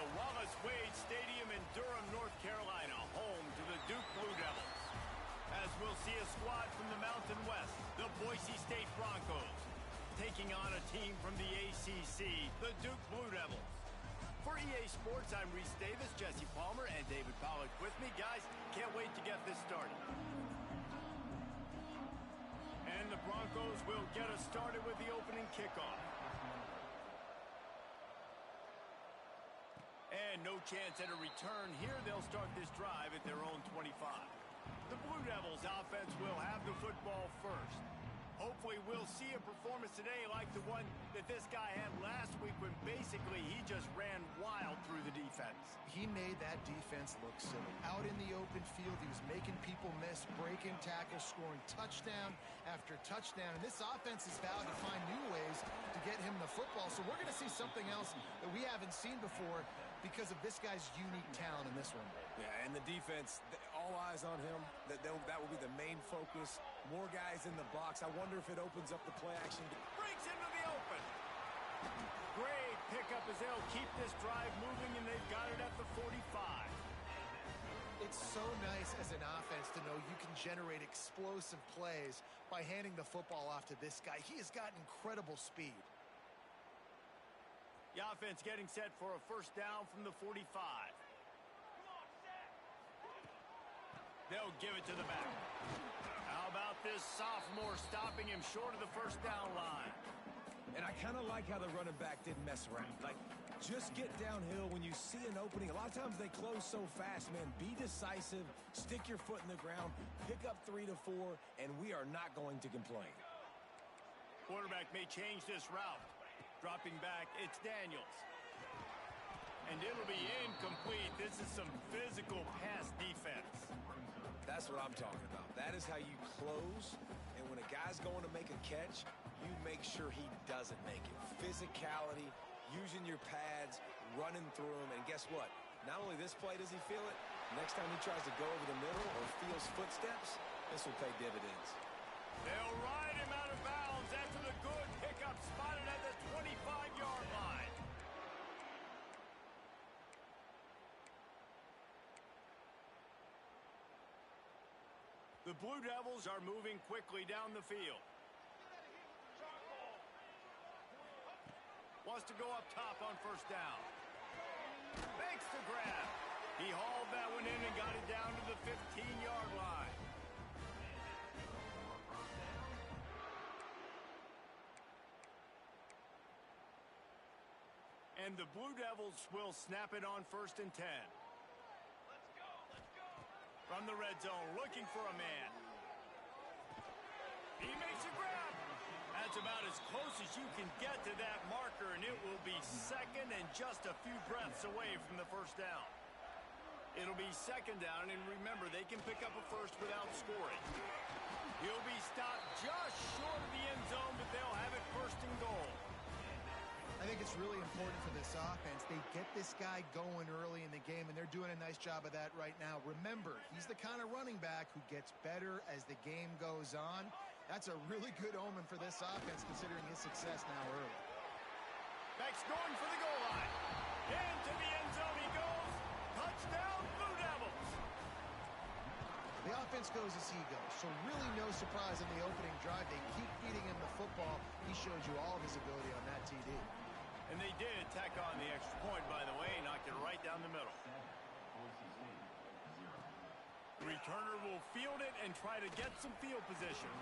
the Wallace Wade Stadium in Durham, North Carolina, home to the Duke Blue Devils. As we'll see a squad from the Mountain West, the Boise State Broncos, taking on a team from the ACC, the Duke Blue Devils. For EA Sports, I'm Reese Davis, Jesse Palmer, and David Pollack with me. Guys, can't wait to get this started. And the Broncos will get us started with the opening kickoff. And no chance at a return here. They'll start this drive at their own 25. The Blue Devils offense will have the football first. Hopefully we'll see a performance today like the one that this guy had last week when basically he just ran wild through the defense. He made that defense look silly. Out in the open field, he was making people miss, breaking tackles, scoring touchdown after touchdown. And this offense has vowed to find new ways to get him the football. So we're going to see something else that we haven't seen before because of this guy's unique talent in this one. Yeah, and the defense, all eyes on him. That will be the main focus. More guys in the box. I wonder if it opens up the play action. Breaks into the open. Great pickup as they'll keep this drive moving, and they've got it at the 45. It's so nice as an offense to know you can generate explosive plays by handing the football off to this guy. He has got incredible speed. The offense getting set for a first down from the 45. They'll give it to the back. How about this sophomore stopping him short of the first down line? And I kind of like how the running back didn't mess around. Like, just get downhill when you see an opening. A lot of times they close so fast, man. Be decisive, stick your foot in the ground, pick up 3 to 4, and we are not going to complain. Quarterback may change this route. Dropping back, it's Daniels. And it'll be incomplete. This is some physical pass defense. That's what I'm talking about. That is how you close. And when a guy's going to make a catch, you make sure he doesn't make it. Physicality, using your pads, running through him. And guess what? Not only this play does he feel it, next time he tries to go over the middle or feels footsteps, this will pay dividends. They'll ride him out of bounds after the good pickup spotted at the 25-yard line. The Blue Devils are moving quickly down the field. Wants to go up top on first down. Makes the grab. He hauled that one in and got it down to the 15-yard line. And the Blue Devils will snap it on 1st and 10. From the red zone, looking for a man. He makes a grab. That's about as close as you can get to that marker, and it will be second and just a few breaths away from the first down. It'll be second down, and remember, they can pick up a first without scoring. He'll be stopped just short of the end zone, but they'll have it 1st and goal. I think it's really important for this offense. They get this guy going early in the game, and they're doing a nice job of that right now. Remember, he's the kind of running back who gets better as the game goes on. That's a really good omen for this offense, considering his success now early. Beck's going for the goal line. Into the end zone he goes. Touchdown, Blue Devils. The offense goes as he goes, so really no surprise in the opening drive. They keep feeding him the football. He showed you all of his ability on that TD. And they did tack on the extra point, by the way, knocked it right down the middle. The returner will field it and try to get some field position.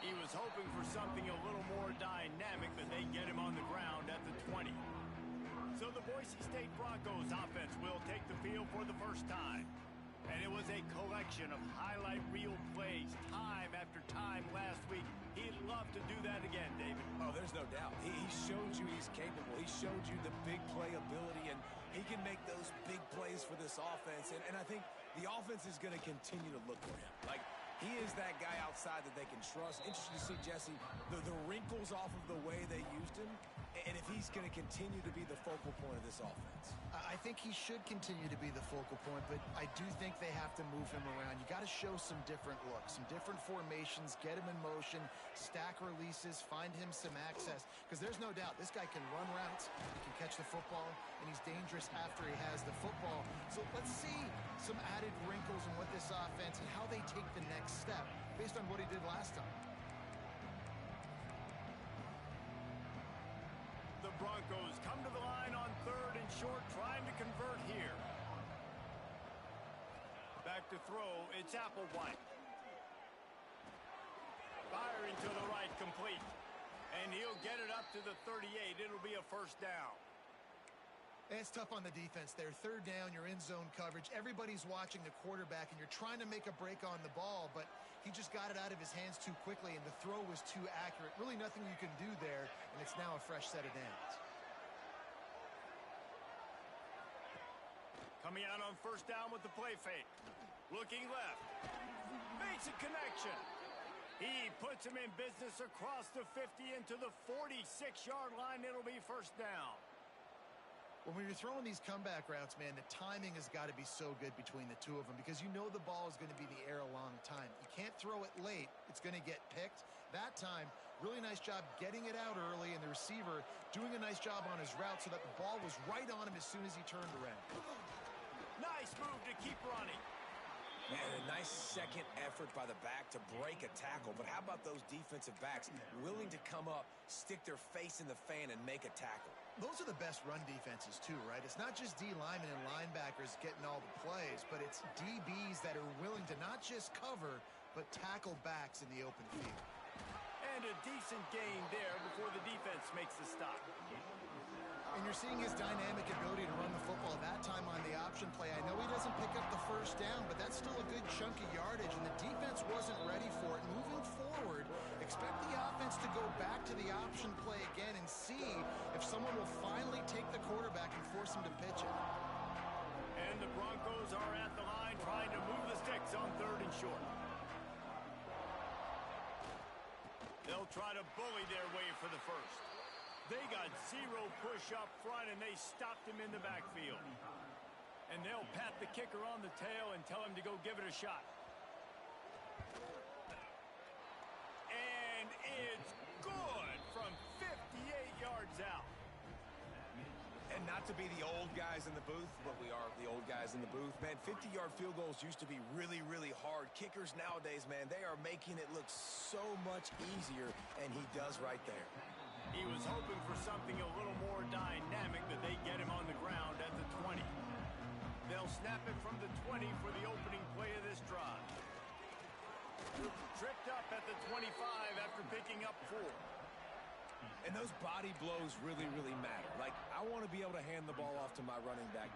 He was hoping for something a little more dynamic, but they get him on the ground at the 20. So the Boise State Broncos offense will take the field for the first time. And it was a collection of highlight reel plays time after time last week. He'd love to do that again, David. Oh, there's no doubt. He showed you he's capable. He showed you the big play ability, and he can make those big plays for this offense. And I think the offense is going to continue to look for him. Like, he is is that guy outside that they can trust? Interesting to see, Jesse, the wrinkles off of the way they used him, and if he's going to continue to be the focal point of this offense. I think he should continue to be the focal point, but I do think they have to move him around. You got to show some different looks, some different formations, get him in motion, stack releases, find him some access, because there's no doubt this guy can run routes, he can catch the football, and he's dangerous after he has the football. So let's see some added wrinkles in what this offense and how they take the next step based on what he did last time. The Broncos come to the line on 3rd and short, trying to convert here. Back to throw, it's Applewhite. Firing to the right, complete. And he'll get it up to the 38. It'll be a first down. It's tough on the defense there. 3rd down, you're in zone coverage. Everybody's watching the quarterback, and you're trying to make a break on the ball, but he just got it out of his hands too quickly, and the throw was too accurate. Really nothing you can do there, and it's now a fresh set of downs. Coming out on 1st down with the play fake. Looking left. Makes a connection. He puts him in business across the 50 into the 46-yard line. It'll be first down. When you're throwing these comeback routes, man, the timing has got to be so good between the two of them because you know the ball is going to be in the air a long time. You can't throw it late. It's going to get picked. That time, really nice job getting it out early, and the receiver doing a nice job on his route so that the ball was right on him as soon as he turned around. Nice move to keep running. And a nice second effort by the back to break a tackle. But how about those defensive backs willing to come up, stick their face in the fan, and make a tackle? Those are the best run defenses, too, right? It's not just D linemen and linebackers getting all the plays, but it's DBs that are willing to not just cover, but tackle backs in the open field. And a decent gain there before the defense makes the stop. And you're seeing his dynamic ability to run the football that time on the option play. I know he doesn't pick up the first down, but that's still a good chunk of yardage, and the defense wasn't ready for it. Moving forward, expect the offense to go back to the option play again and see if someone will finally take the quarterback and force him to pitch it. And the Broncos are at the line trying to move the sticks on 3rd and short. They'll try to bully their way for the first. They got 0 push up front, and they stopped him in the backfield. And they'll pat the kicker on the tail and tell him to go give it a shot. And it's good from 58 yards out. And not to be the old guys in the booth, but we are the old guys in the booth. Man, 50-yard field goals used to be really, really hard. Kickers nowadays, man, they are making it look so much easier, and he does right there. He was hoping for something a little more dynamic, but they get him on the ground at the 20. They'll snap it from the 20 for the opening play of this drive. Tripped up at the 25 after picking up 4. And those body blows really, really matter. Like, I want to be able to hand the ball off to my running back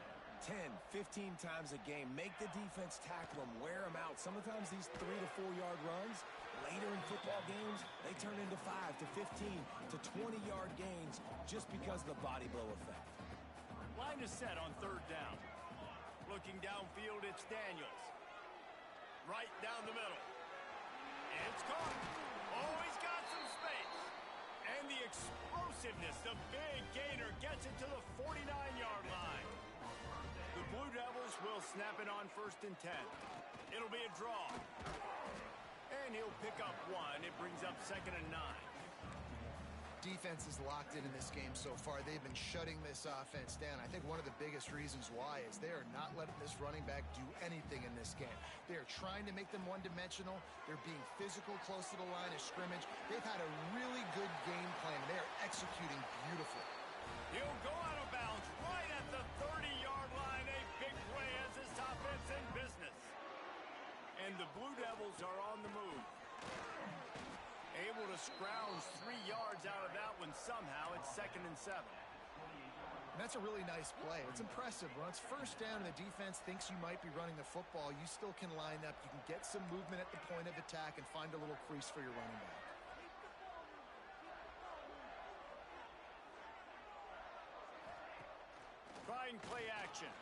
10, 15 times a game. Make the defense tackle them, wear them out. Sometimes these 3 to 4 yard runs, later in football games, they turn into 5 to 15 to 20-yard gains just because of the body blow effect. Line is set on 3rd down. Looking downfield, it's Daniels. Right down the middle. It's caught. Oh, he's got some space. And the explosiveness, the big gainer gets it to the 49-yard line. The Blue Devils will snap it on 1st and 10. It'll be a draw. And he'll pick up 1. It brings up 2nd and 9. Defense is locked in this game so far. They've been shutting this offense down. I think one of the biggest reasons why is they are not letting this running back do anything in this game. They are trying to make them one-dimensional. They're being physical close to the line of scrimmage. They've had a really good game plan. They are executing beautifully. He'll go out of bounds right at the 30-yard line. A big play as this offense in business. And the Blue Devils are on the move. Able to scrounge 3 yards out of that one somehow. It's 2nd and 7. And that's a really nice play. It's impressive. When it's 1st down and the defense thinks you might be running the football, you still can line up. You can get some movement at the point of attack and find a little crease for your running back. Trying play action.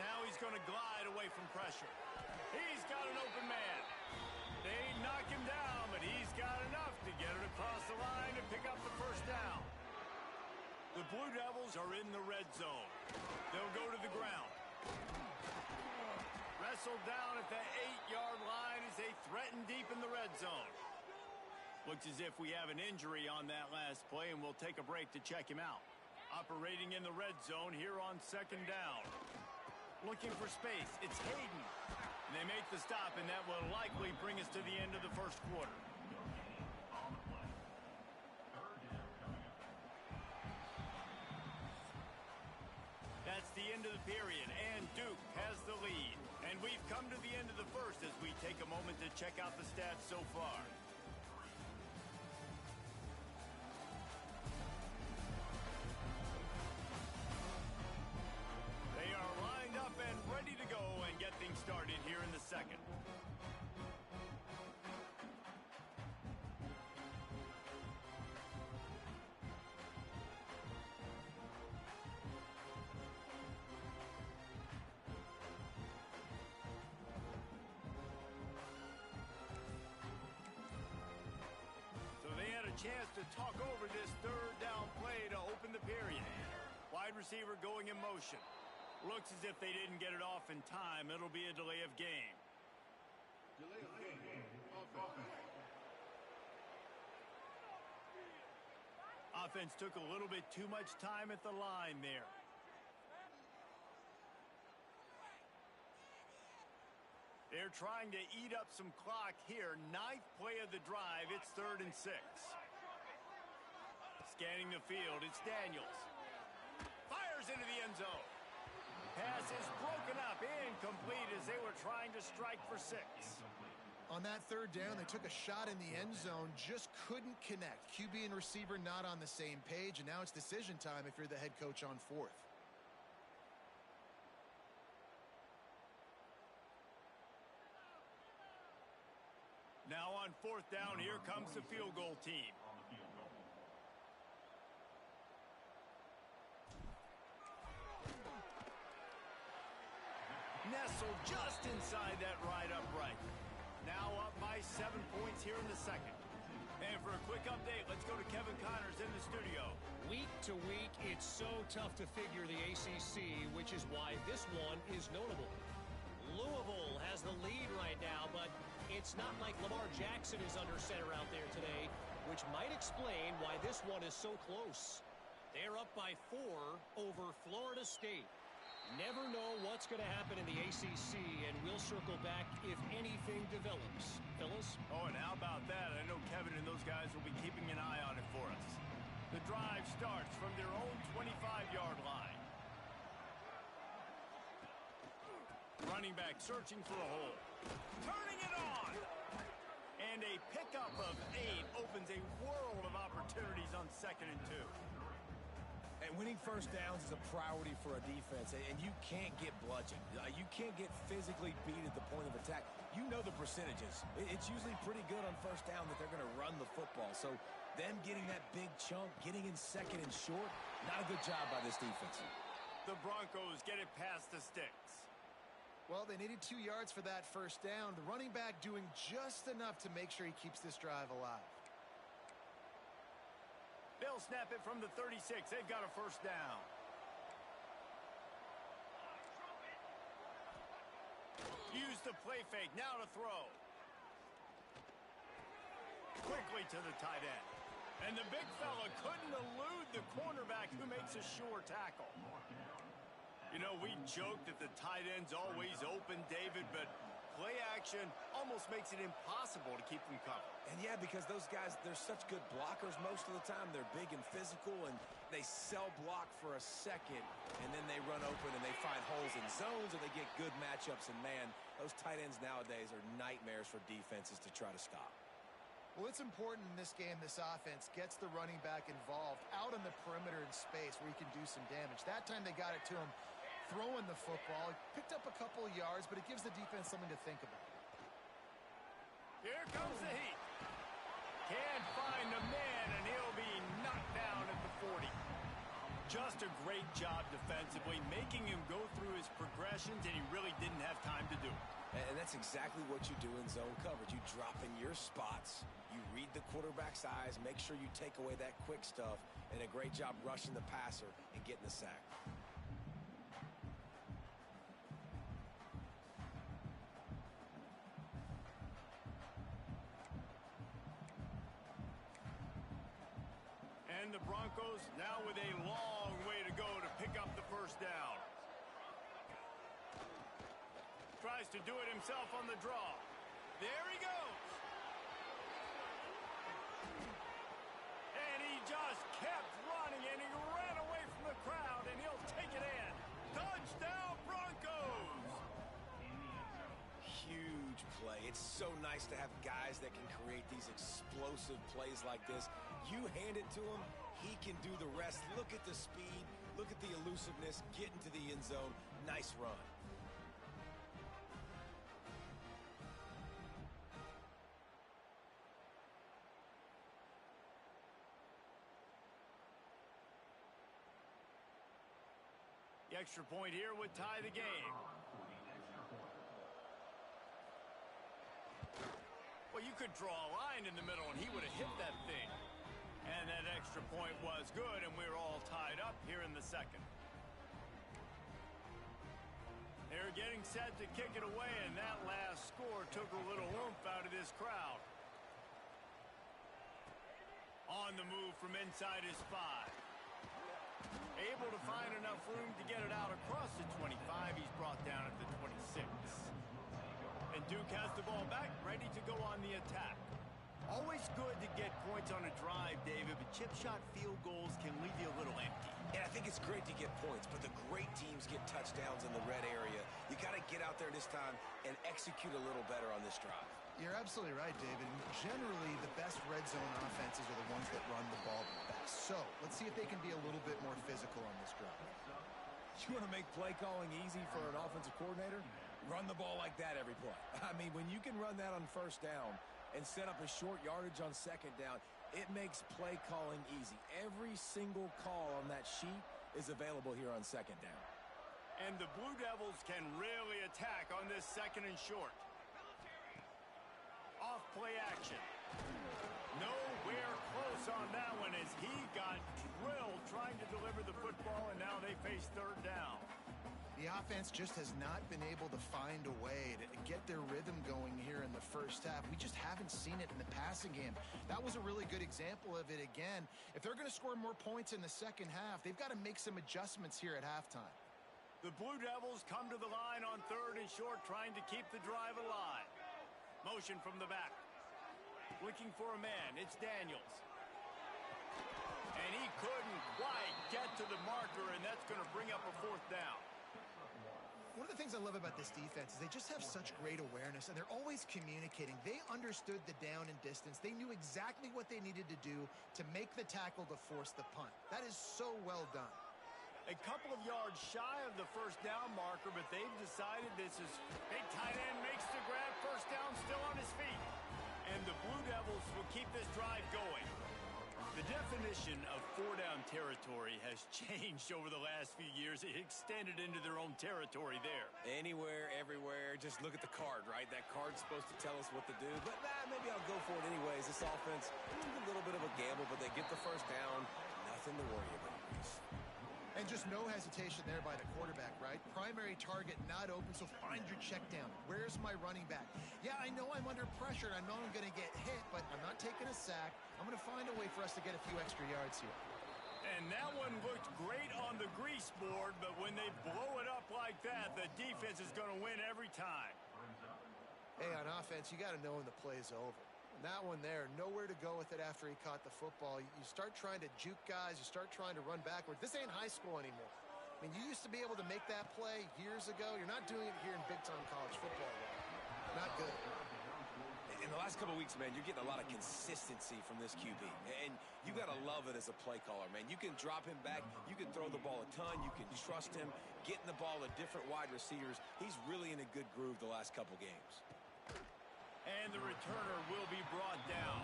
Now he's going to glide away from pressure. He's got an open man. The Blue Devils are in the red zone. They'll go to the ground. Wrestled down at the 8-yard line as they threaten deep in the red zone. Looks as if we have an injury on that last play, and we'll take a break to check him out. Operating in the red zone here on second down. Looking for space. It's Hayden. And they make the stop, and that will likely bring us to the end of the first quarter. That's the end of the period, and Duke has the lead. And we've come to the end of the first as we take a moment to check out the stats so far. They are lined up and ready to go and get things started here in the second. Chance to talk over this third down play to open the period. Wide receiver going in motion. Looks as if they didn't get it off in time. It'll be a delay of game. Delay of game. Offense took a little bit too much time at the line there. They're trying to eat up some clock here. 9th play of the drive. It's 3rd and 6. Scanning the field, it's Daniels. Fires into the end zone. Pass is broken up, incomplete as they were trying to strike for 6. On that third down, they took a shot in the end zone, just couldn't connect. QB and receiver not on the same page, and now it's decision time if you're the head coach on 4th. Now on 4th down, here comes the field goal team. Nestled just inside that right upright. Now up by 7 points here in the second. And for a quick update, let's go to Kevin Connors in the studio. Week to week, it's so tough to figure the ACC, which is why this one is notable. Louisville has the lead right now, but it's not like Lamar Jackson is under center out there today, which might explain why this one is so close. They're up by 4 over Florida State. Never know what's going to happen in the ACC, and we'll circle back if anything develops. Phyllis? Oh, and how about that? I know Kevin and those guys will be keeping an eye on it for us. The drive starts from their own 25-yard line. Running back searching for a hole. Turning it on! And a pickup of 8 opens a world of opportunities on 2nd and 2. And winning first downs is a priority for a defense, and you can't get bludgeoned. You can't get physically beat at the point of attack. You know the percentages. It's usually pretty good on first down that they're going to run the football. So them getting that big chunk, getting in 2nd and short, not a good job by this defense. The Broncos get it past the sticks. Well, they needed 2 yards for that first down. The running back doing just enough to make sure he keeps this drive alive. They'll snap it from the 36. They've got a first down. Use the play fake. Now to throw. Quickly to the tight end. And the big fella couldn't elude the cornerback who makes a sure tackle. You know, we joke that the tight end's always open, David, but play action almost makes it impossible to keep them covered. And yeah, because those guys, they're such good blockers most of the time. They're big and physical, and they cell block for a second, and then they run open and they find holes in zones, or they get good matchups. And man, those tight ends nowadays are nightmares for defenses to try to stop. Well, it's important in this game this offense gets the running back involved out on the perimeter in space where he can do some damage. That time they got it to him throwing the football. He picked up a couple of yards, but it gives the defense something to think about. Here comes the heat. Can't find a man, and he'll be knocked down at the 40. Just a great job defensively, making him go through his progressions, and he really didn't have time to do it. And that's exactly what you do in zone coverage. You drop in your spots. You read the quarterback's eyes, make sure you take away that quick stuff, and a great job rushing the passer and getting the sack. And the Broncos now with a long way to go to pick up the first down. Tries to do it himself on the draw. There he goes. And he just kept running, and he ran away from the crowd, and he'll take it in. Touchdown, Broncos! Huge play. It's so nice to have guys that can create these explosive plays like this. You hand it to him, he can do the rest. Look at the speed. Look at the elusiveness. Get into the end zone. Nice run. The extra point here would tie the game. Well, you could draw a line in the middle, and he would have hit that thing. And that extra point was good, and we're all tied up here in the second. They're getting set to kick it away, and that last score took a little oomph out of this crowd. On the move from inside his 5. Able to find enough room to get it out across the 25. He's brought down at the 26. And Duke has the ball back, ready to go on the attack. Always good to get points on a drive, David, but chip shot field goals can leave you a little empty. And I think it's great to get points, but the great teams get touchdowns in the red area. You got to get out there this time and execute a little better on this drive. You're absolutely right, David. Generally, the best red zone offenses are the ones that run the ball the best. So, let's see if they can be a little bit more physical on this drive. You want to make play calling easy for an offensive coordinator? Run the ball like that every play. I mean, when you can run that on first down and set up a short yardage on second down, it makes play calling easy. Every single call on that sheet is available here on second down. And the Blue Devils can really attack on this second and short. Off play action. Nowhere close on that one as he got drilled trying to deliver the football, and now they face third down. The offense just has not been able to find a way to get their rhythm going here in the first half. We just haven't seen it in the passing game. That was a really good example of it again. If they're going to score more points in the second half, they've got to make some adjustments here at halftime. The Blue Devils come to the line on third and short, trying to keep the drive alive. Motion from the back. Looking for a man. It's Daniels. And he couldn't quite get to the marker, and that's going to bring up a fourth down. One of the things I love about this defense is they just have such great awareness, and they're always communicating. They understood the down and distance. They knew exactly what they needed to do to make the tackle to force the punt. That is so well done. A couple of yards shy of the first down marker, but they've decided this is big tight end makes the grab, first down, still on his feet. And the Blue Devils will keep this drive going. The definition of four-down territory has changed over the last few years. It extended into their own territory there. Anywhere, everywhere, just look at the card, right? That card's supposed to tell us what to do, but maybe I'll go for it anyways. This offense, a little bit of a gamble, but they get the first down. Nothing to worry about, Reese. And just no hesitation there by the quarterback, right? Primary target not open, so find your check down. Where's my running back? Yeah, I know I'm under pressure. I know I'm going to get hit, but I'm not taking a sack. I'm going to find a way for us to get a few extra yards here. And that one looked great on the grease board, but when they blow it up like that, the defense is going to win every time. Hey, on offense, you got to know when the play's over. That one there, nowhere to go with it after he caught the football. You start trying to juke guys. You start trying to run backwards. This ain't high school anymore. I mean, you used to be able to make that play years ago. You're not doing it here in big-time college football. Not good. In the last couple of weeks, man, you're getting a lot of consistency from this QB. And you got to love it as a play caller, man. You can drop him back. You can throw the ball a ton. You can trust him. Getting the ball to different wide receivers. He's really in a good groove the last couple games. And the returner will be brought down.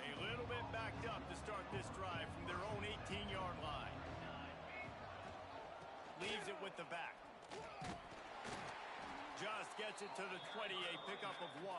A little bit backed up to start this drive from their own 18-yard line. Leaves it with the back. Just gets it to the 20, a pickup of 1.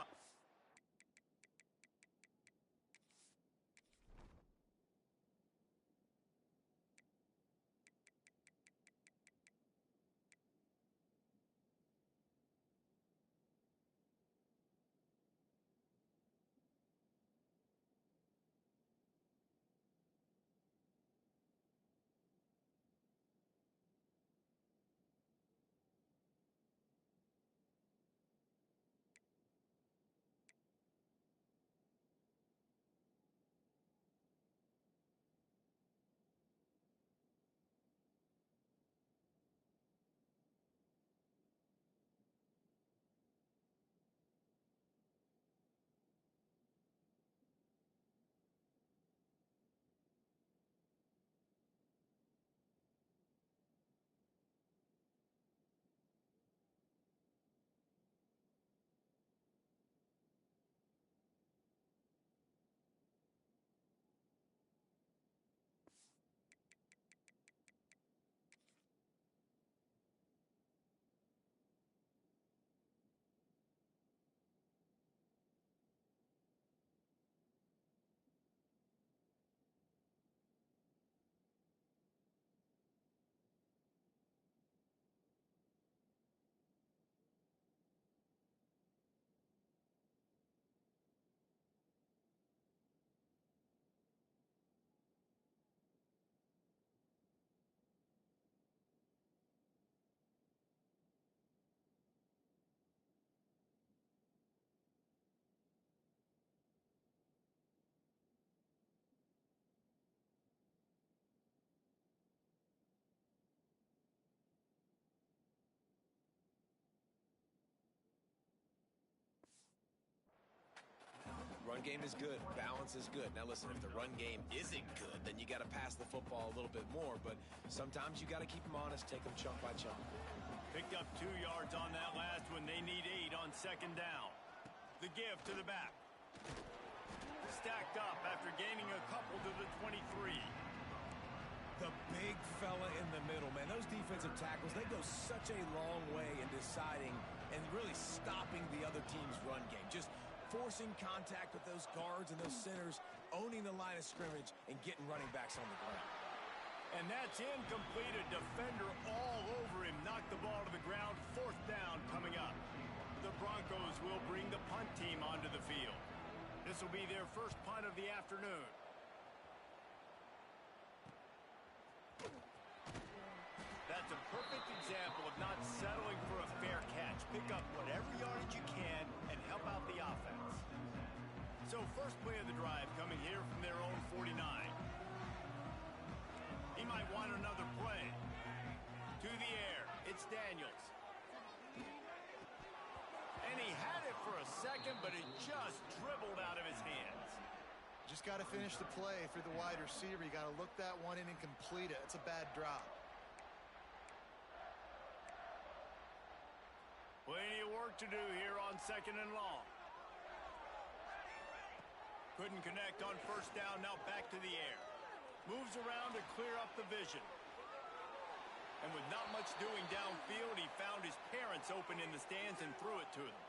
Run game is good. Balance is good. Now listen, if the run game isn't good, then you got to pass the football a little bit more. But sometimes you got to keep them honest, take them chunk by chunk. Picked up 2 yards on that last one. They need 8 on second down. The give to the back. Stacked up after gaining a couple to the 23. The big fella in the middle, man. Those defensive tackles, they go such a long way in deciding and really stopping the other team's run game. Just forcing contact with those guards and those centers, owning the line of scrimmage, and getting running backs on the ground. And that's incomplete. A defender all over him. Knocked the ball to the ground. 4th down coming up. The Broncos will bring the punt team onto the field. This will be their first punt of the afternoon. That's a perfect example of not settling for a fair catch. Pick up whatever yardage you can and help out the offense. So first play of the drive coming here from their own 49. He might want another play. To the air, it's Daniels. And he had it for a second, but it just dribbled out of his hands. Just got to finish the play for the wide receiver. You got to look that one in and complete it. It's a bad drop. Plenty of work to do here on second and long. Couldn't connect on first down. Now back to the air. Moves around to clear up the vision. And with not much doing downfield, he found his parents open in the stands and threw it to them.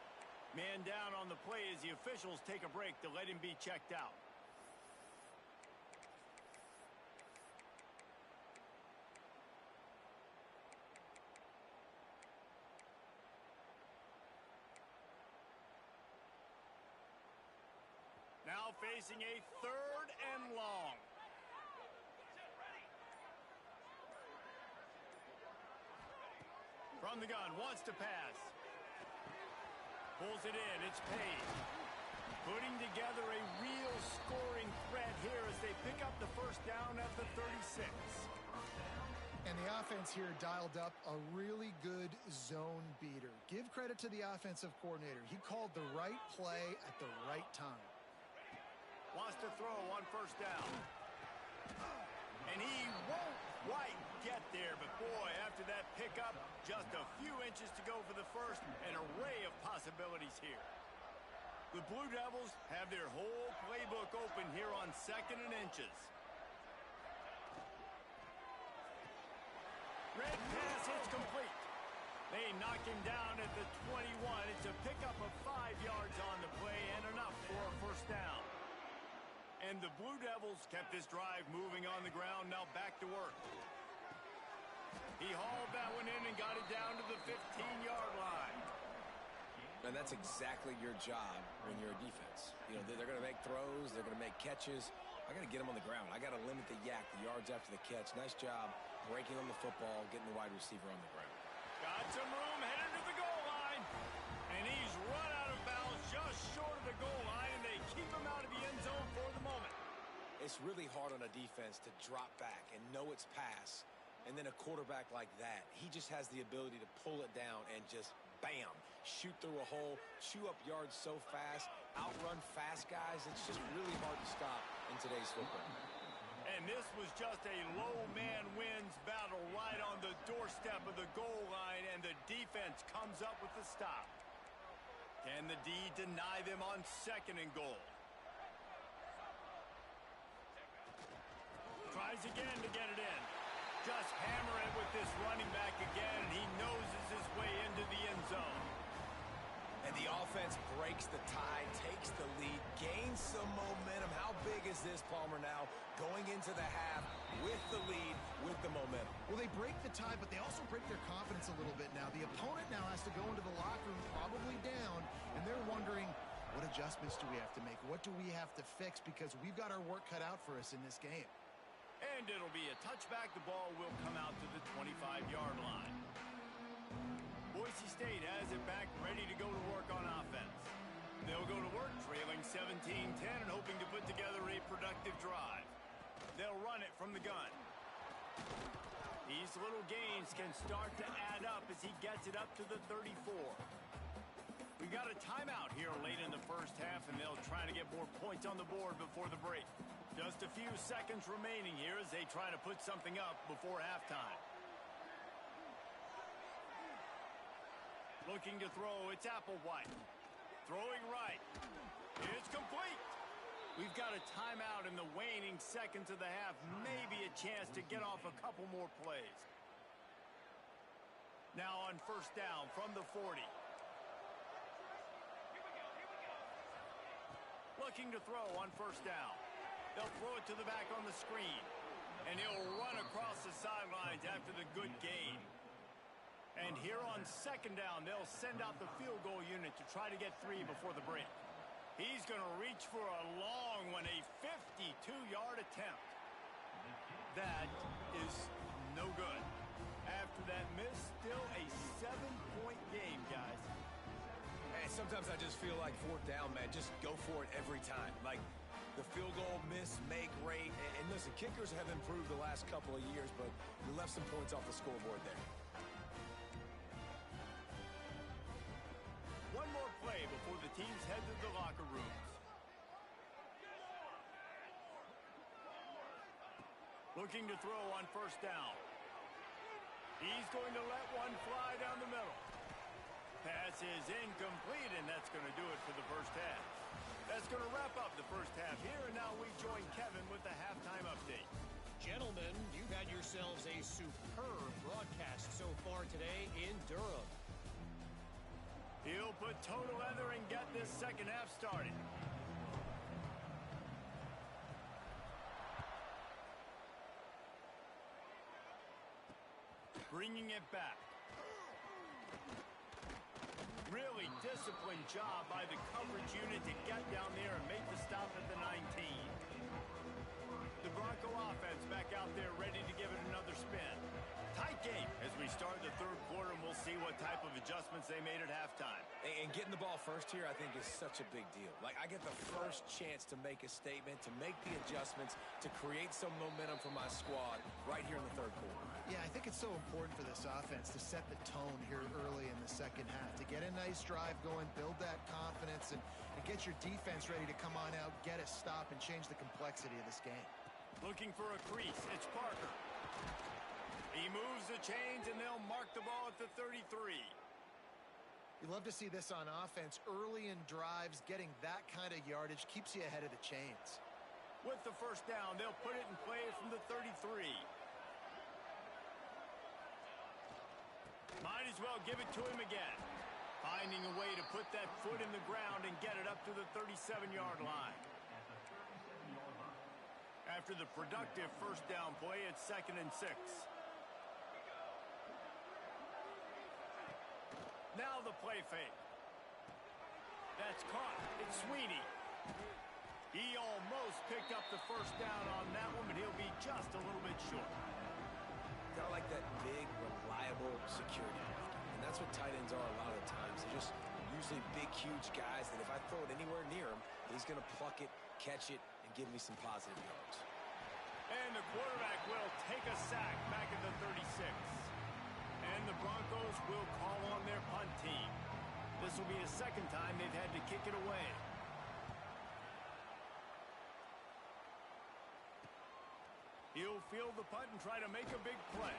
Man down on the play as the officials take a break to let him be checked out. Now facing a 3rd and long. From the gun, wants to pass. Pulls it in, it's Page. Putting together a real scoring threat here as they pick up the first down at the 36. And the offense here dialed up a really good zone beater. Give credit to the offensive coordinator. He called the right play at the right time. Wants to throw on first down. And he won't quite get there, but boy, after that pickup, just a few inches to go for the first. An array of possibilities here. The Blue Devils have their whole playbook open here on 2nd and inches. Red pass hits complete. They knock him down at the 21. It's a pickup of 5 yards on the play and enough for a first down. And the Blue Devils kept this drive moving on the ground. Now back to work. He hauled that one in and got it down to the 15-yard line. And that's exactly your job when you're a defense. You know, they're going to make throws. They're going to make catches. I got to get them on the ground. I got to limit the yak, the yards after the catch. Nice job breaking on the football, getting the wide receiver on the ground. Got some room, headed to the goal line. And he's run out of bounds just short of the goal line, and they keep him out of the end zone for the moment. It's really hard on a defense to drop back and know it's pass. And then a quarterback like that, he just has the ability to pull it down and just, bam, shoot through a hole, chew up yards so fast, outrun fast guys. It's just really hard to stop in today's football. And this was just a low man wins battle right on the doorstep of the goal line, and the defense comes up with the stop. Can the D deny them on 2nd and goal? Tries again to get it in. Just hammer it with this running back again, and he noses his way into the end zone. And the offense breaks the tie, takes the lead, gains some momentum. How big is this, Palmer, now? Going into the half with the lead, with the momentum. Well, they break the tie, but they also break their confidence a little bit now. The opponent now has to go into the locker room probably down, and they're wondering, what adjustments do we have to make? What do we have to fix? Because we've got our work cut out for us in this game. And it'll be a touchback. The ball will come out to the 25-yard line. Boise State has it back, ready to go to work on offense. They'll go to work, trailing 17-10 and hoping to put together a productive drive. They'll run it from the gun. These little gains can start to add up as he gets it up to the 34. We got a timeout here late in the first half, and they'll try to get more points on the board before the break. Just a few seconds remaining here as they try to put something up before halftime. Looking to throw, it's Applewhite. Throwing right. It's complete. We've got a timeout in the waning seconds of the half. Maybe a chance to get off a couple more plays. Now on first down from the 40. Looking to throw on first down. They'll throw it to the back on the screen. And he'll run across the sidelines after the good gain. And here on second down, they'll send out the field goal unit to try to get 3 before the break. He's going to reach for a long one, a 52-yard attempt. That is no good. After that miss, still a 7-point game, guys. And sometimes I just feel like fourth down, man, just go for it every time. Like the field goal miss, make rate. And listen, kickers have improved the last couple of years, but you left some points off the scoreboard there. One more play before the teams head to the locker rooms. Looking to throw on first down. He's going to let one fly down the middle. Pass is incomplete, and that's going to do it for the first half. That's going to wrap up the first half here, and now we join Kevin with the halftime update. Gentlemen, you've had yourselves a superb broadcast so far today in Durham. He'll put toe to leather and get this second half started. Bringing it back. Really disciplined job by the coverage unit to get down there and make the stop at the 19. The Bronco offense back out there ready to give it another spin. Tight game as we start the third quarter, and we'll see what type of adjustments they made at halftime. And getting the ball first here, I think, is such a big deal. Like, I get the first chance to make a statement, to make the adjustments, to create some momentum for my squad right here in the third quarter. Yeah, I think it's so important for this offense to set the tone here early in the second half, to get a nice drive going, build that confidence, and get your defense ready to come on out, get a stop, and change the complexity of this game. Looking for a crease, it's Parker. He moves the chains, and they'll mark the ball at the 33. You love to see this on offense. Early in drives, getting that kind of yardage keeps you ahead of the chains. With the first down, they'll put it in play from the 33. Might as well give it to him again. Finding a way to put that foot in the ground and get it up to the 37-yard line. After the productive first down play, it's 2nd and 6. Now the play fake. That's caught. It's Sweeney. He almost picked up the first down on that one, but he'll be just a little bit short. Kind of like that big, reliable security blanket. And that's what tight ends are a lot of the times. They're just usually big, huge guys that if I throw it anywhere near him, he's going to pluck it, catch it, and give me some positive yards. And the quarterback will take a sack back at the 36. And the Broncos will call on their punt team. This will be the second time they've had to kick it away. He'll field the punt and try to make a big play.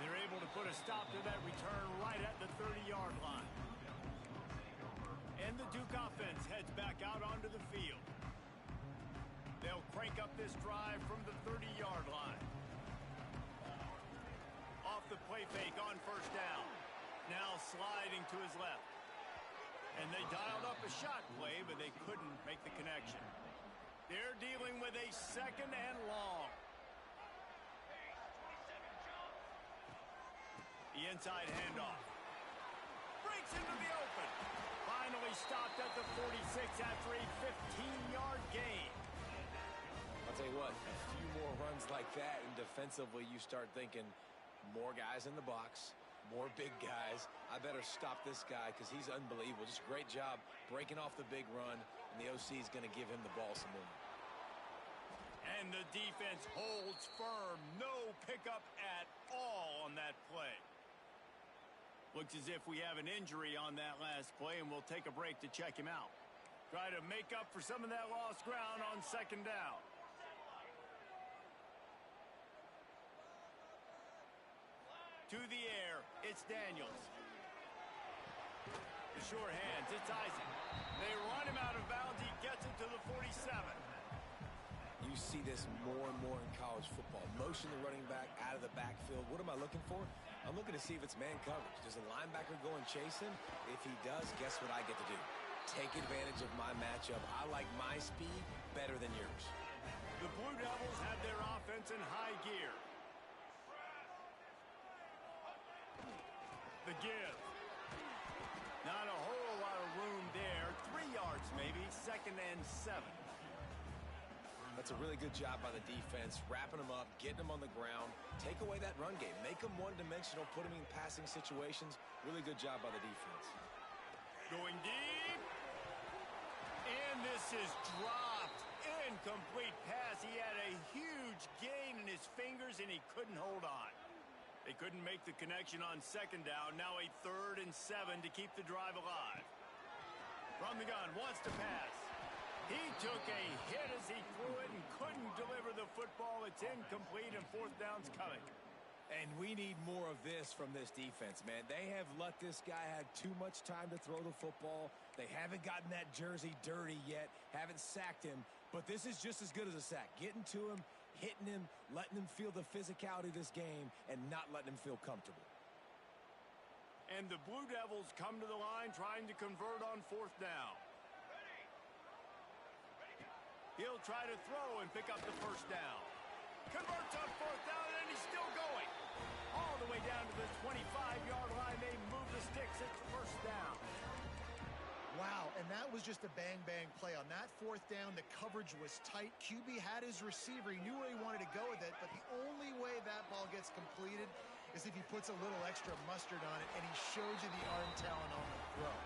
They're able to put a stop to that return right at the 30-yard line. And the Duke offense heads back out onto the field. They'll crank up this drive from the 30-yard line. Off the play fake on first down. Now sliding to his left. And they dialed up a shot play, but they couldn't make the connection. They're dealing with a 2nd and long. The inside handoff. Breaks into the open. Finally stopped at the 46 after a 15-yard gain. I'll tell you what, a few more runs like that, and defensively you start thinking more guys in the box, more big guys. I better stop this guy because he's unbelievable. Just a great job breaking off the big run, and the OC is going to give him the ball some more. And the defense holds firm. No pickup at all on that play. Looks as if we have an injury on that last play, and we'll take a break to check him out. Try to make up for some of that lost ground on 2nd down. To the air, it's Daniels. The sure hands, it's Isaac. They run him out of bounds. He gets it to the 47. You see this more and more in college football. Motion the running back out of the backfield. What am I looking for? I'm looking to see if it's man coverage. Does a linebacker go and chase him? If he does, guess what I get to do? Take advantage of my matchup. I like my speed better than yours. The Blue Devils have their offense in high gear. The give. Not a whole lot of room there. 3 yards maybe. 2nd and 7. That's a really good job by the defense, wrapping them up, getting them on the ground, take away that run game, make them one-dimensional, put them in passing situations. Really good job by the defense. Going deep. And this is dropped. Incomplete pass. He had a huge gain in his fingers, and he couldn't hold on. They couldn't make the connection on 2nd down. Now a 3rd and 7 to keep the drive alive. From the gun, wants to pass. He took a hit as he threw it and couldn't deliver the football. It's incomplete, and 4th down's coming. And we need more of this from this defense, man. They have let this guy have too much time to throw the football. They haven't gotten that jersey dirty yet, haven't sacked him. But this is just as good as a sack. Getting to him, hitting him, letting him feel the physicality of this game, and not letting him feel comfortable. And the Blue Devils come to the line trying to convert on 4th down. He'll try to throw and pick up the first down. Converts on 4th down, and he's still going. All the way down to the 25-yard line. They move the sticks. It's 1st down. Wow, and that was just a bang-bang play. On that 4th down, the coverage was tight. QB had his receiver. He knew where he wanted to go with it, but the only way that ball gets completed is if he puts a little extra mustard on it, and he shows you the arm talent on the throw.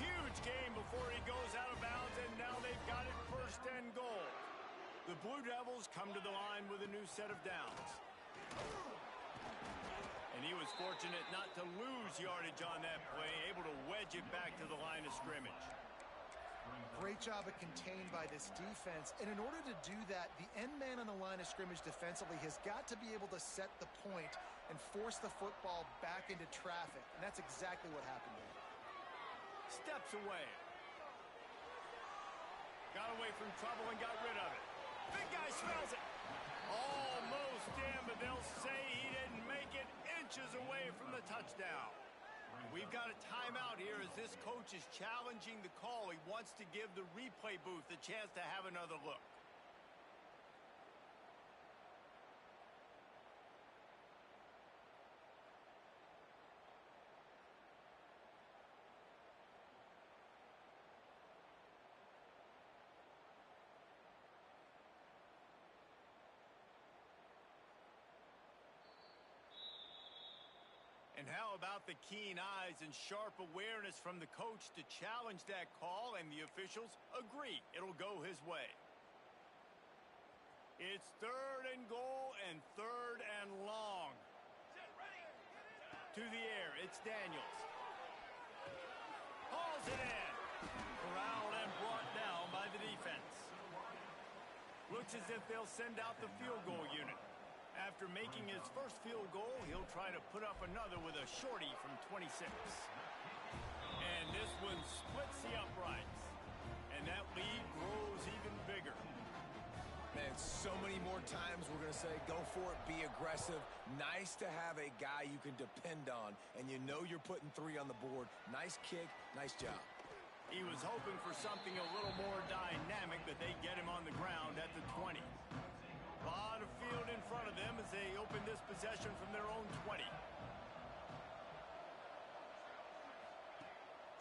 Huge gain before he goes out of bounds, and now they've got it 1st and goal. The Blue Devils come to the line with a new set of downs. And he was fortunate not to lose yardage on that play, able to wedge it back to the line of scrimmage. Great job of contained by this defense. And in order to do that, the end man on the line of scrimmage defensively has got to be able to set the point and force the football back into traffic. And that's exactly what happened there. Steps away. Got away from trouble and got rid of it. Big guy smells it. Almost in, but they'll say he didn't make it, inches away from the touchdown. We've got a timeout here as this coach is challenging the call. He wants to give the replay booth a chance to have another look. And how about the keen eyes and sharp awareness from the coach to challenge that call, and the officials agree it'll go his way. It's 3rd and goal and 3rd and long. To the air, it's Daniels. Hauls it in. Corralled and brought down by the defense. Looks as if they'll send out the field goal unit. After making his first field goal, he'll try to put up another with a shorty from 26. And this one splits the uprights. And that lead grows even bigger. Man, so many more times we're going to say, go for it, be aggressive. Nice to have a guy you can depend on, and you know you're putting 3 on the board. Nice kick, nice job. He was hoping for something a little more dynamic, but they get him on the ground at the 20. A lot of field in front of them as they open this possession from their own 20.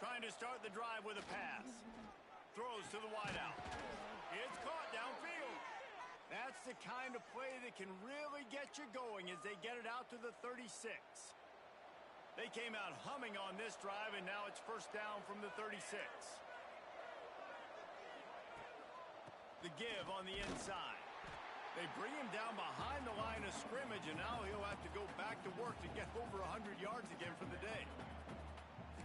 Trying to start the drive with a pass. Throws to the wideout. It's caught downfield. That's the kind of play that can really get you going as they get it out to the 36. They came out humming on this drive, and now it's first down from the 36. The give on the inside. They bring him down behind the line of scrimmage, and now he'll have to go back to work to get over 100 yards again for the day.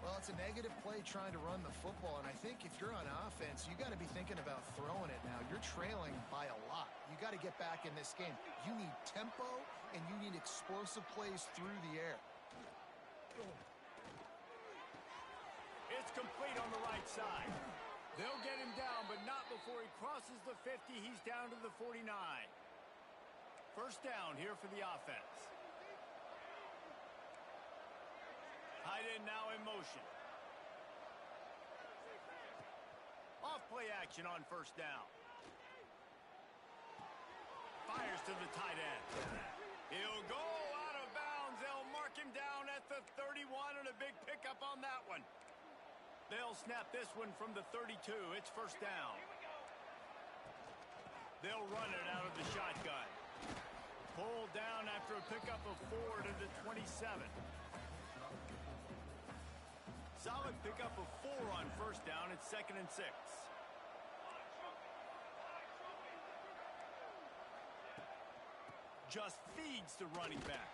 Well, it's a negative play trying to run the football, and I think if you're on offense, you got to be thinking about throwing it now. You're trailing by a lot. You got to get back in this game. You need tempo, and you need explosive plays through the air. It's complete on the right side. They'll get him down, but not before he crosses the 50. He's down to the 49. First down here for the offense. Tight end now in motion. Off play action on first down. Fires to the tight end. He'll go out of bounds. They'll mark him down at the 31, and a big pickup on that one. They'll snap this one from the 32. It's first down. They'll run it out of the shotgun. Pulled down after a pickup of 4 to the 27. Solid pickup of 4 on first down. It's 2nd and 6. Just feeds the running back.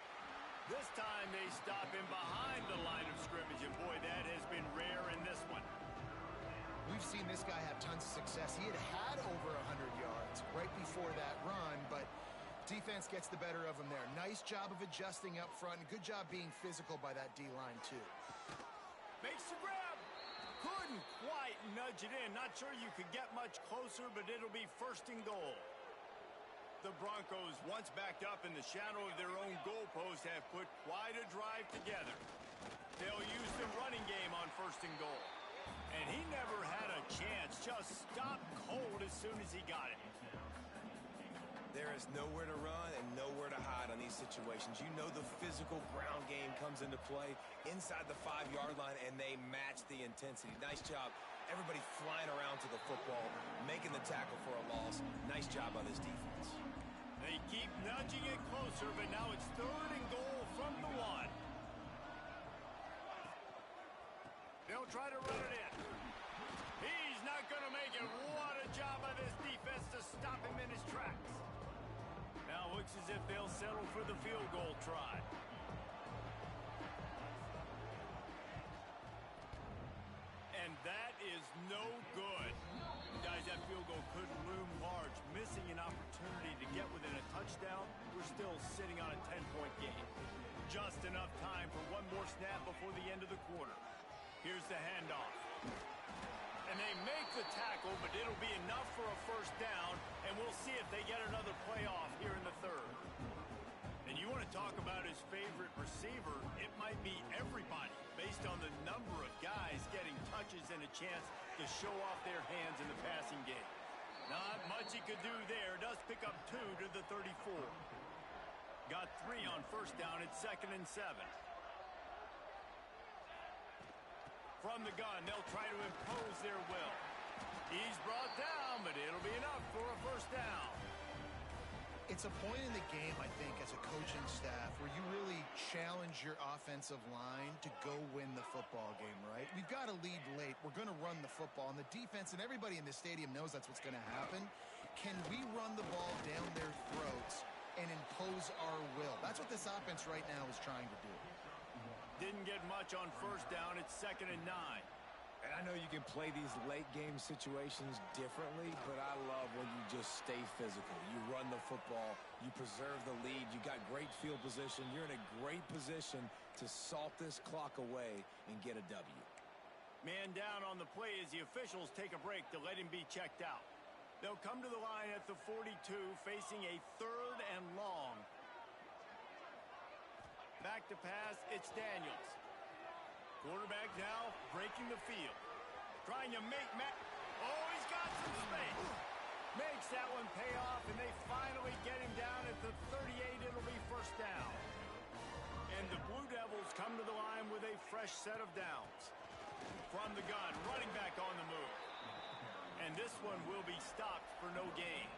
This time they stop him behind the line of scrimmage, and boy, that has been rare in this one. We've seen this guy have tons of success. He had over 100 yards right before that run, but defense gets the better of him there. Nice job of adjusting up front, and good job being physical by that D-line, too. Makes the grab. Couldn't quite nudge it in. Not sure you could get much closer, but it'll be first and goal. The Broncos, once backed up in the shadow of their own goalpost, have put quite a drive together. They'll use the running game on first and goal. And he never had a chance. Just stopped cold as soon as he got it. There is nowhere to run and nowhere to hide on these situations. You know the physical ground game comes into play inside the 5-yard line, and they match the intensity. Nice job. Everybody flying around to the football, making the tackle for a loss. Nice job by this defense. They keep nudging it closer, but now it's 3rd and goal from the 1. They'll try to run it in. He's not going to make it. What a job by this defense to stop him in his tracks. Now looks as if they'll settle for the field goal try. And that is no good. Guys, that field goal could loom large. Missing an opportunity to get within a touchdown. We're still sitting on a 10-point game. Just enough time for one more snap before the end of the quarter. Here's the handoff. And they make the tackle, but it'll be enough for a first down, and we'll see if they get another playoff here in the 3rd. And you want to talk about his favorite receiver, it might be everybody. based on the number of guys getting touches and a chance to show off their hands in the passing game. Not much he could do there. Does pick up 2 to the 34. Got 3 on first down. It's 2nd and 7. From the gun, they'll try to impose their will. He's brought down, but it'll be enough for a first down. It's a point in the game, I think, as a coaching staff where you really challenge your offensive line to go win the football game, right? We've got to lead late. We're going to run the football. And the defense and everybody in the stadium knows that's what's going to happen. Can we run the ball down their throats and impose our will? That's what this offense right now is trying to do. Didn't get much on first down. It's 2nd and 9. And I know you can play these late game situations differently, but I love when you just stay physical. You run the football, you preserve the lead, you got great field position, you're in a great position to salt this clock away and get a W. Man down on the play as the officials take a break to let him be checked out. They'll come to the line at the 42, facing a 3rd and long. Back to pass, it's Daniels. Quarterback now breaking the field. Trying to make oh, he's got some space. Makes that one pay off, and they finally get him down at the 38. It'll be first down. And the Blue Devils come to the line with a fresh set of downs. From the gun, running back on the move. And this one will be stopped for no gain.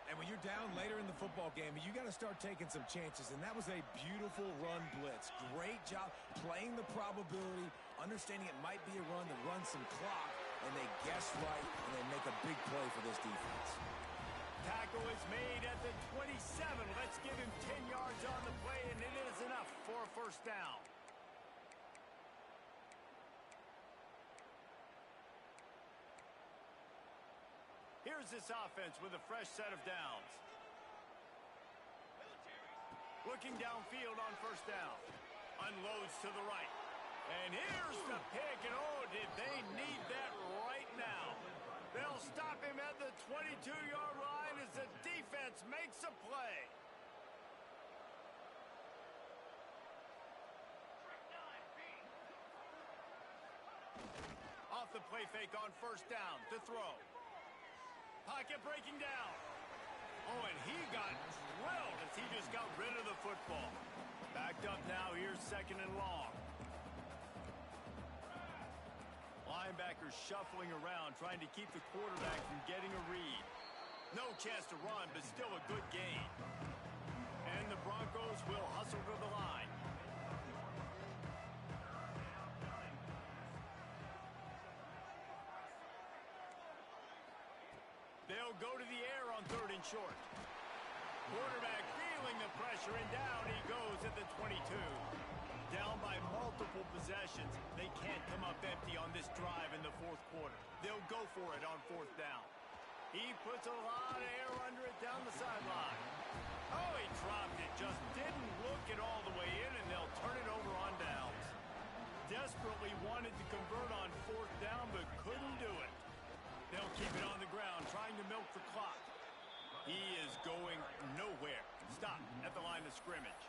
And when you're down later in the football game, you got to start taking some chances. And that was a beautiful run blitz. Great job playing the probability, understanding it might be a run that runs some clock, and they guess right, and they make a big play for this defense. Tackle is made at the 27. Let's give him 10 yards on the play, and it is enough for a first down. Here's this offense with a fresh set of downs. Looking downfield on first down. Unloads to the right. And here's the pick, and oh, did they need that right now. They'll stop him at the 22-yard line as the defense makes a play. Off the play fake on first down to throw. Pocket breaking down. Oh, and he got drilled as he just got rid of the football. Backed up now. Here's 2nd and long. Linebackers shuffling around, trying to keep the quarterback from getting a read. No chance to run, but still a good gain. And the Broncos will hustle to the line. They'll go to the air on 3rd and short. Quarterback feeling the pressure, and down he goes at the 22. Down by multiple possessions. They can't come up empty on this drive in the 4th quarter. They'll go for it on 4th down. He puts a lot of air under it down the sideline. Oh, he dropped it. Just didn't look it all the way in, and they'll turn it over on downs. Desperately wanted to convert on 4th down, but couldn't do it. They'll keep it on the ground, trying to milk the clock. He is going nowhere. Stop at the line of scrimmage.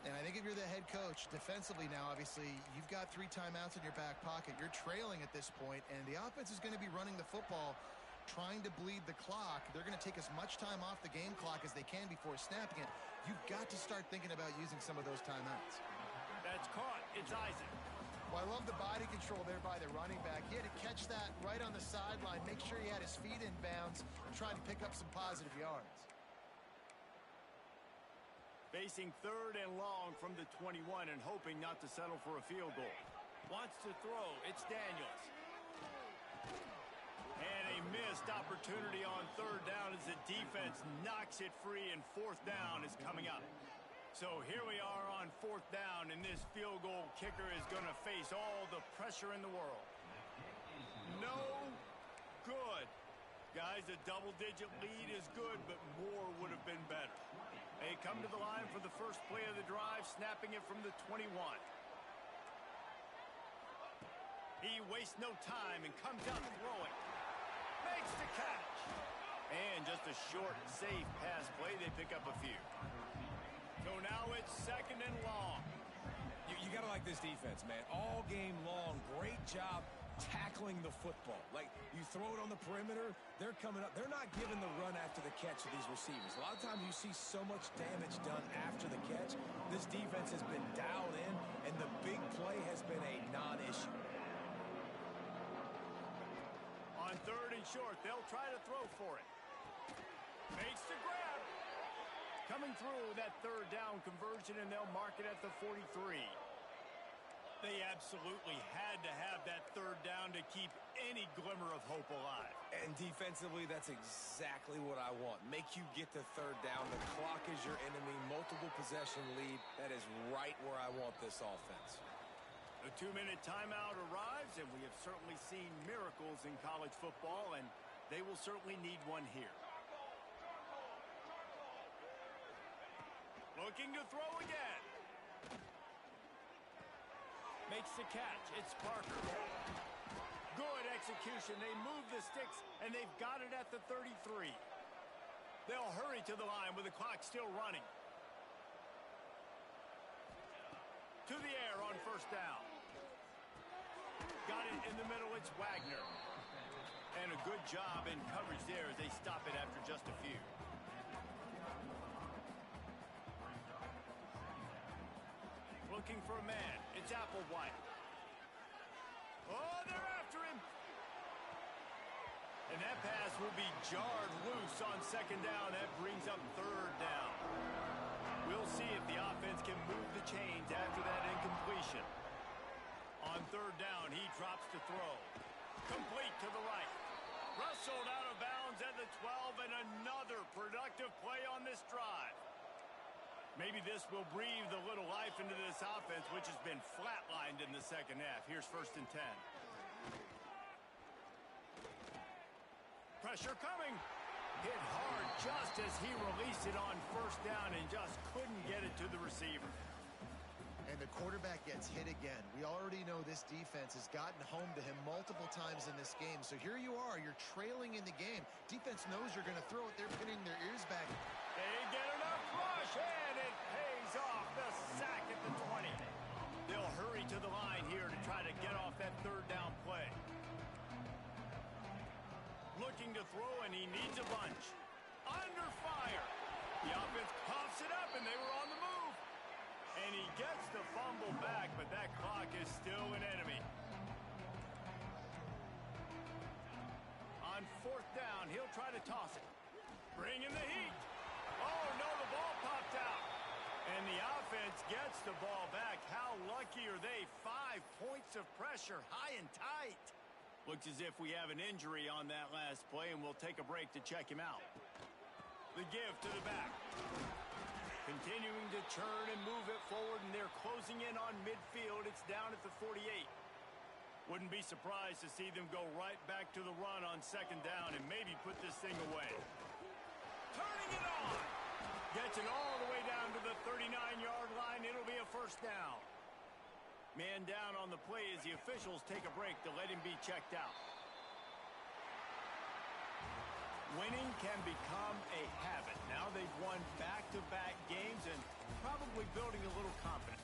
And I think if you're the head coach, defensively now, obviously, you've got 3 timeouts in your back pocket. You're trailing at this point, and the offense is going to be running the football, trying to bleed the clock. They're going to take as much time off the game clock as they can before snapping it. You've got to start thinking about using some of those timeouts. That's caught. It's Isaac. Well, I love the body control there by the running back. He had to catch that right on the sideline, make sure he had his feet in bounds, and try to pick up some positive yards. Facing 3rd and long from the 21 and hoping not to settle for a field goal. Wants to throw. It's Daniels. And a missed opportunity on 3rd down as the defense knocks it free, and 4th down is coming up. So here we are on 4th down, and this field goal kicker is going to face all the pressure in the world. No good. Guys, a double-digit lead is good, but more would have been better. They come to the line for the first play of the drive, snapping it from the 21. He wastes no time and comes out throwing. Makes the catch. And just a short, safe pass play. They pick up a few. So now it's 2nd and long. You got to like this defense, man. All game long, great job tackling the football. Like, you throw it on the perimeter, they're coming up. They're not giving the run after the catch to these receivers. A lot of times you see so much damage done after the catch. This defense has been dialed in, and the big play has been a non-issue. On 3rd and short, they'll try to throw for it. Makes the grab. Coming through that 3rd down conversion, and they'll mark it at the 43. They absolutely had to have that 3rd down to keep any glimmer of hope alive. And defensively, that's exactly what I want. Make you get the 3rd down. The clock is your enemy. Multiple possession lead. That is right where I want this offense. The 2-minute timeout arrives, and we have certainly seen miracles in college football, and they will certainly need one here. Looking to throw again. Makes the catch. It's Parker. Good execution. They move the sticks, and they've got it at the 33. They'll hurry to the line with the clock still running. To the air on 1st down. Got it in the middle. It's Wagner. And a good job in coverage there as they stop it after just a few. Looking for a man. It's Applewhite. Oh, they're after him. And that pass will be jarred loose on 2nd down. That brings up 3rd down. We'll see if the offense can move the chains after that incompletion. On 3rd down, he drops to throw. Complete to the right. Wrestled out of bounds at the 12, and another productive play on this drive. Maybe this will breathe a little life into this offense, which has been flatlined in the 2nd half. Here's 1st and 10. Pressure coming. Hit hard just as he released it on 1st down and just couldn't get it to the receiver. And the quarterback gets hit again. We already know this defense has gotten home to him multiple times in this game. So here you are. You're trailing in the game. Defense knows you're going to throw it. They're pinning their ears back. They get enough rush, and it pays off. The sack at the 20. They'll hurry to the line here to try to get off that 3rd down play. Looking to throw, and he needs a bunch. Under fire. The offense puffs it up, and they were on the move. And he gets the fumble back, but that clock is still an enemy. On 4th down, he'll try to toss it. Bring in the heat. Oh, no, the ball popped out. And the offense gets the ball back. How lucky are they? 5 points of pressure, high and tight. Looks as if we have an injury on that last play, and we'll take a break to check him out. The give to the back. Continuing to churn and move it forward, and they're closing in on midfield. It's down at the 48. Wouldn't be surprised to see them go right back to the run on 2nd down and maybe put this thing away. Turning it on. Gets it all the way down to the 39-yard line. It'll be a 1st down. Man down on the play as the officials take a break to let him be checked out. Winning can become a habit. Now they've won back-to-back games and probably building a little confidence.